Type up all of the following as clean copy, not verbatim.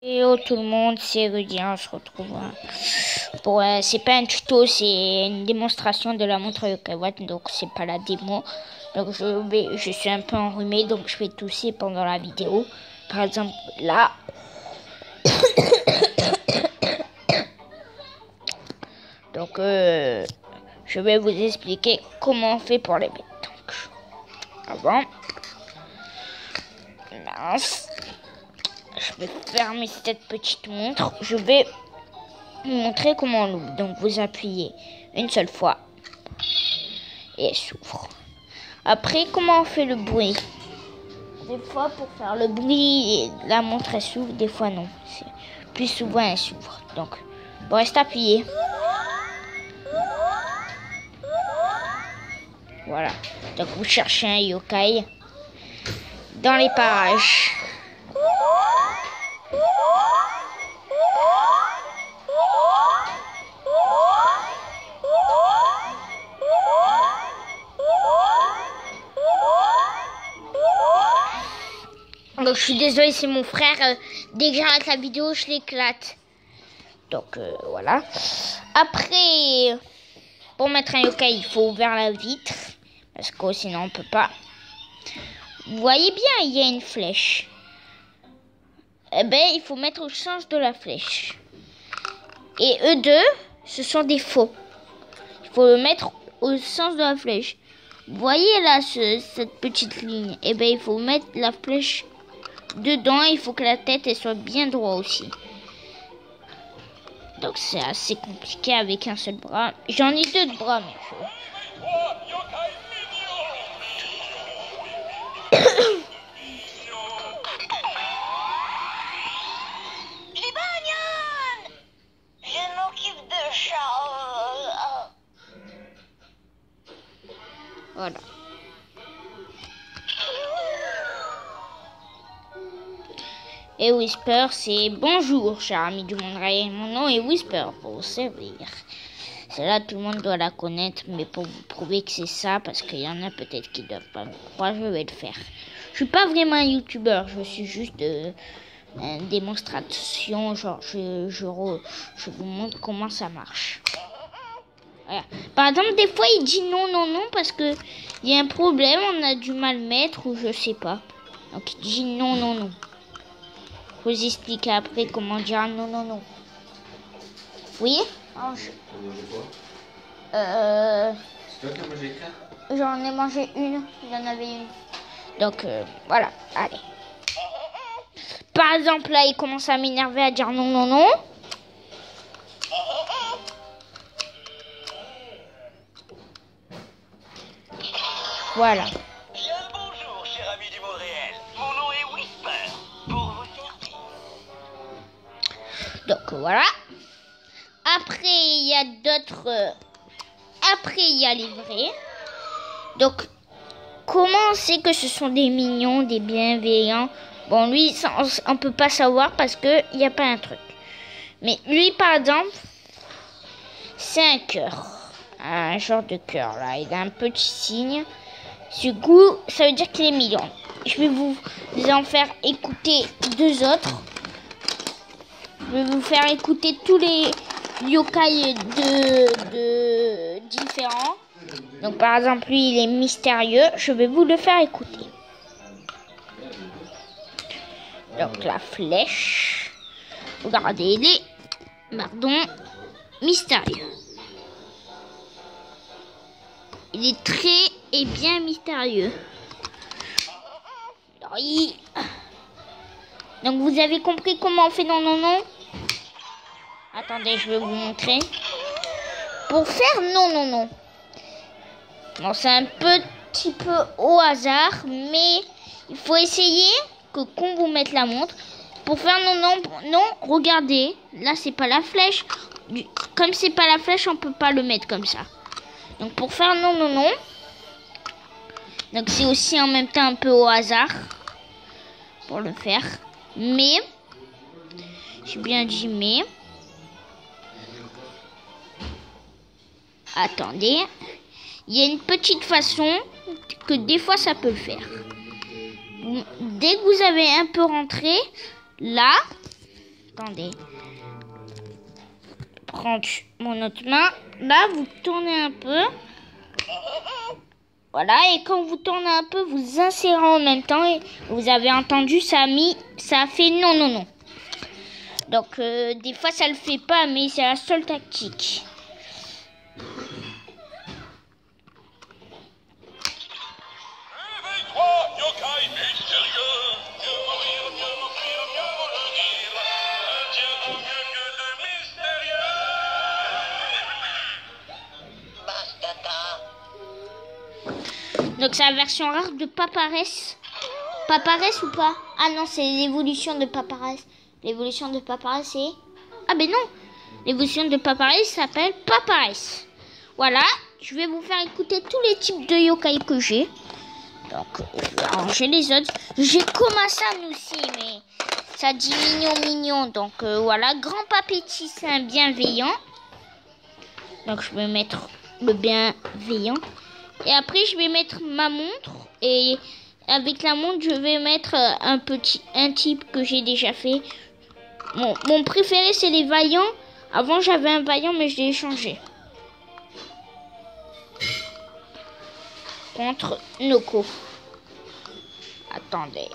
Hello tout le monde, c'est Rudy, on se retrouve pour c'est pas un tuto, c'est une démonstration de la montre Yokai Watch, donc c'est pas la démo. Donc je suis un peu enrhumé, donc je vais tousser pendant la vidéo. Par exemple là. Donc je vais vous expliquer comment on fait pour les mettre. Donc avant, mince. Je vais fermer cette petite montre. Je vais vous montrer comment on l'ouvre. Donc vous appuyez une seule fois et elle s'ouvre. Après, comment on fait le bruit? Des fois, pour faire le bruit, la montre elle s'ouvre, des fois non. Plus souvent elle s'ouvre. Donc bon, reste appuyé. Voilà. Donc vous cherchez un yokai dans les parages. Donc je suis désolée, c'est mon frère. Dès que j'arrête la vidéo, je l'éclate. Donc voilà. Après, pour mettre un yokai, il faut ouvrir la vitre. Parce que sinon on peut pas. Vous voyez bien, il y a une flèche. Eh ben, il faut mettre au sens de la flèche. Et eux deux, ce sont des faux. Il faut le mettre au sens de la flèche. Vous voyez là, cette petite ligne. Eh ben, il faut mettre la flèche dedans. Il faut que la tête elle soit bien droite aussi. Donc c'est assez compliqué avec un seul bras. J'en ai deux de bras, mais voilà. Et Whisper, c'est bonjour, cher ami du monde réel. Mon nom est Whisper pour vous servir. Celle-là, tout le monde doit la connaître, mais pour vous prouver que c'est ça, parce qu'il y en a peut-être qui ne doivent pas me croire, je vais le faire. Je suis pas vraiment un youtubeur, je suis juste une démonstration, genre je vous montre comment ça marche. Voilà. Par exemple, des fois, il dit non, non, non, parce que il y a un problème, on a du mal mettre, ou je sais pas. Donc, il dit non, non, non. Je vous expliquer après comment dire non, non, non. Oui? C'est toi qui as mangé ça? J'en ai mangé une, il y en avait une. Donc, voilà, allez. Par exemple, là, il commence à m'énerver à dire non, non, non. Voilà. Bien le bonjour, cher ami du monde réel. Mon nom est Whisper, pour vous servir. Donc, voilà. Après, il y a d'autres... Après, il y a les vrais. Donc, comment on sait que ce sont des mignons, des bienveillants? Bon, lui, ça, on peut pas savoir parce que il n'y a pas un truc. Mais lui, par exemple, c'est un cœur. Un genre de cœur, là. Il a un petit signe. Du coup, ça veut dire qu'il est mignon. Je vais vous en faire écouter deux autres. Je vais vous faire écouter tous les yokai de différents. Donc, par exemple, lui, il est mystérieux. Je vais vous le faire écouter. Donc, la flèche. Regardez, il est, pardon, mystérieux. Il est très et bien mystérieux. Oui. Donc vous avez compris comment on fait non non non? Attendez, je vais vous montrer. Pour faire non non non. Bon, c'est un petit peu au hasard, mais il faut essayer que quand vous mettez la montre. Pour faire non non non, regardez, là c'est pas la flèche. Comme c'est pas la flèche, on peut pas le mettre comme ça. Donc pour faire non non non. Donc c'est aussi en même temps un peu au hasard pour le faire. Mais, j'ai bien dit mais. Attendez. Il y a une petite façon que des fois ça peut le faire. Dès que vous avez un peu rentré, là, Attendez. Prendre mon autre main. Là, vous tournez un peu. Voilà, et quand vous tournez un peu, vous insérez en même temps. Et vous avez entendu, ça a fait non, non, non. Donc, des fois, ça le fait pas, mais c'est la seule tactique. Réveille-toi, yokai mystérieux. Mieux mourir, mieux m'offrir, mieux vaut le dire. Tiens vaut mieux que de mystérieux. Bastata. Donc, c'est la version rare de Paparès. Paparès ou pas? Ah non, c'est l'évolution de Paparès. L'évolution de Paparès, c'est... Ah ben non, l'évolution de Paparès s'appelle Paparès. Voilà, je vais vous faire écouter tous les types de yokai que j'ai. Donc, je vais arranger les autres. J'ai Komasan aussi, mais ça dit mignon. Donc, voilà, Grand Papétis, c'est un bienveillant. Donc, je vais mettre le bienveillant. Et après, je vais mettre ma montre. Et avec la montre, je vais mettre un type que j'ai déjà fait. Mon préféré, c'est les vaillants. Avant, j'avais un vaillant, mais je l'ai changé. Contre Noko. Attendez.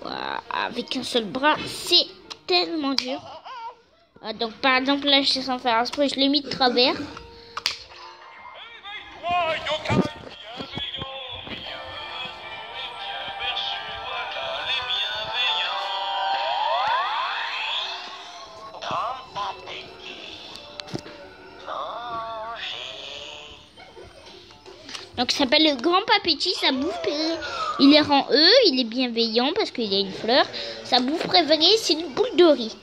Voilà, avec un seul bras, c'est tellement dur. Donc, par exemple, là, je sais sans faire exprès, je l'ai mis de travers. Réveille-toi, yokai bienveillant. Bien perçu, voilà les bienveillants. Grand appétit. Manger. Donc, ça s'appelle le Grand Papétis. Sa bouffe préférée, il est rang E, il est bienveillant parce qu'il y a une fleur. Sa bouffe préférée, c'est une boule de riz.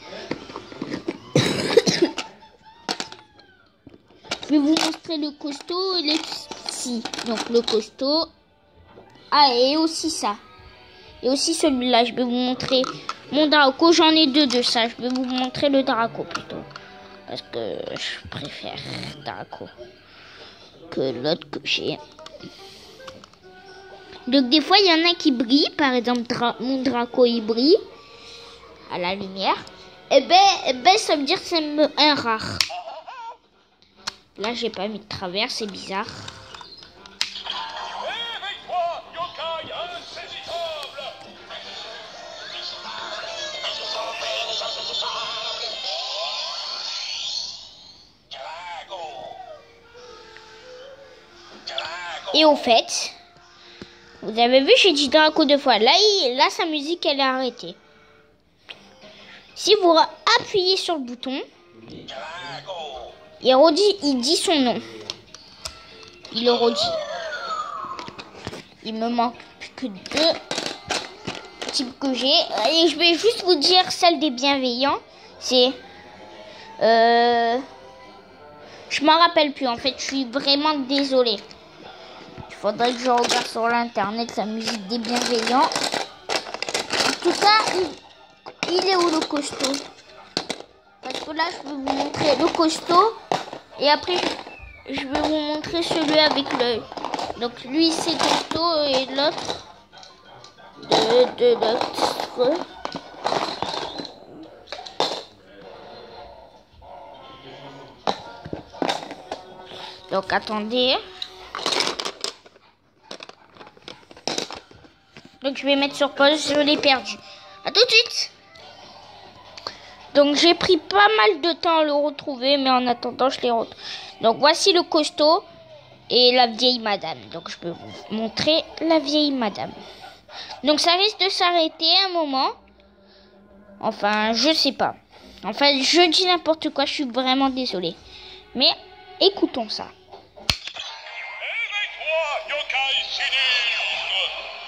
Je vais vous montrer le costaud et le petit. Donc, le costaud. Ah, et aussi ça. Et aussi celui-là. Je vais vous montrer mon Draco. J'en ai deux de ça. Je vais vous montrer le Draco plutôt. Parce que je préfère Draco que l'autre que j'ai. Donc des fois il y en a qui brillent, par exemple mon Draco il brille à la lumière. Et ben ça veut dire que c'est un rare. Là j'ai pas mis de travers, c'est bizarre. Réveille-toi, yokai insaisissable. Et au fait, vous avez vu, j'ai dit Draco deux fois. Là, sa musique, elle est arrêtée. Si vous appuyez sur le bouton, il dit son nom. Il le redit. Il me manque plus que deux types que j'ai. Et je vais juste vous dire celle des bienveillants. C'est... je m'en rappelle plus. En fait, je suis vraiment désolée. Il faudrait que je regarde sur l'internet la musique des bienveillants. En tout cas, il est où le costaud? Parce que là, je vais vous montrer le costaud. Et après, je vais vous montrer celui avec l'œil. Donc lui, c'est costaud et l'autre de l'autre. Donc attendez. Donc je vais mettre sur pause, je l'ai perdu. À tout de suite. Donc j'ai pris pas mal de temps à le retrouver, mais en attendant je l'ai retrouvé. Donc voici le costaud et la vieille madame. Donc je peux vous montrer la vieille madame. Donc ça risque de s'arrêter un moment. Enfin je sais pas. Enfin je dis n'importe quoi, je suis vraiment désolée. Mais écoutons ça. Réveille-toi, yokai sinistre.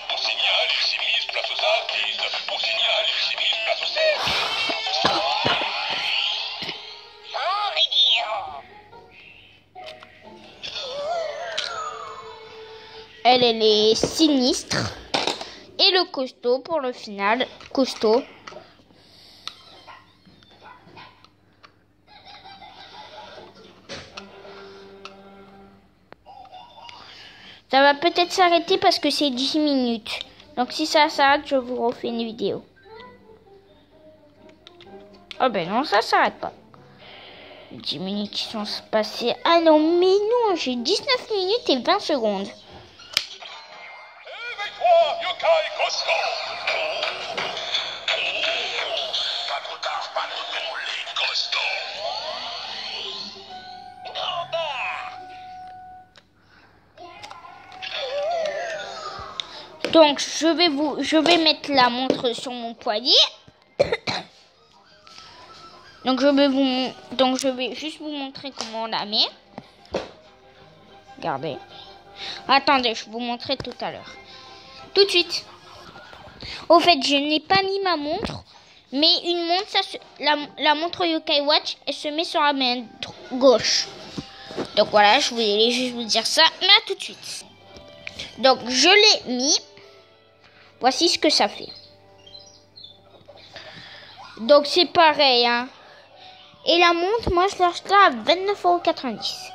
Pour signaler le sinistre, place aux artistes. Pour signaler le sinistre, place aux cercles. Elle est sinistre. Et le costaud pour le final. Costaud. Ça va peut-être s'arrêter parce que c'est 10 minutes. Donc si ça s'arrête, je vous refais une vidéo. Oh ben non, ça s'arrête pas. 10 minutes qui sont passées. Ah non, mais non, j'ai 19 minutes et 20 secondes. Éveille-toi, yokai costaud. Pas trop tard, pas trop tôt, les costauds. En bas. Donc, je vais mettre la montre sur mon poignet. Donc, je vais juste vous montrer comment on la met. Regardez. Attendez, je vous montrerai tout à l'heure. Tout de suite. Au fait, je n'ai pas mis ma montre. Mais une montre, la montre Yokai Watch, elle se met sur la main gauche. Donc voilà, je voulais juste vous dire ça. Mais à tout de suite. Donc, je l'ai mis. Voici ce que ça fait. Donc, c'est pareil, hein. Et la montre, moi, je l'ai achetée à 29,90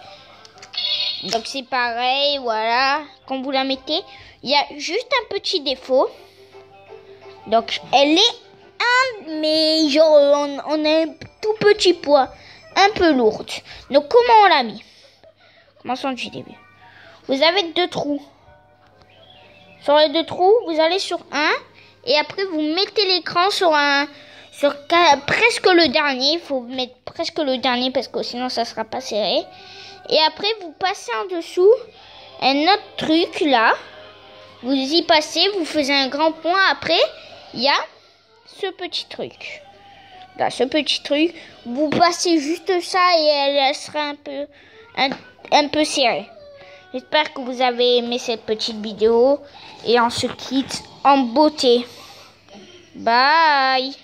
€. Donc, c'est pareil, voilà. Quand vous la mettez, il y a juste un petit défaut. Donc, elle est mais genre, on a un tout petit poids, un peu lourde. Donc, comment on l'a mis? Commençons du début. Vous avez 2 trous. Sur les 2 trous, vous allez sur un. Et après, vous mettez l'écran sur presque le dernier. Il faut mettre presque le dernier parce que sinon, ça ne sera pas serré. Et après, vous passez en dessous un autre truc là. Vous y passez, vous faites un grand point. Après, il y a ce petit truc. Là, ce petit truc. Vous passez juste ça et elle sera un peu serrée. J'espère que vous avez aimé cette petite vidéo. Et on se quitte en beauté. Bye!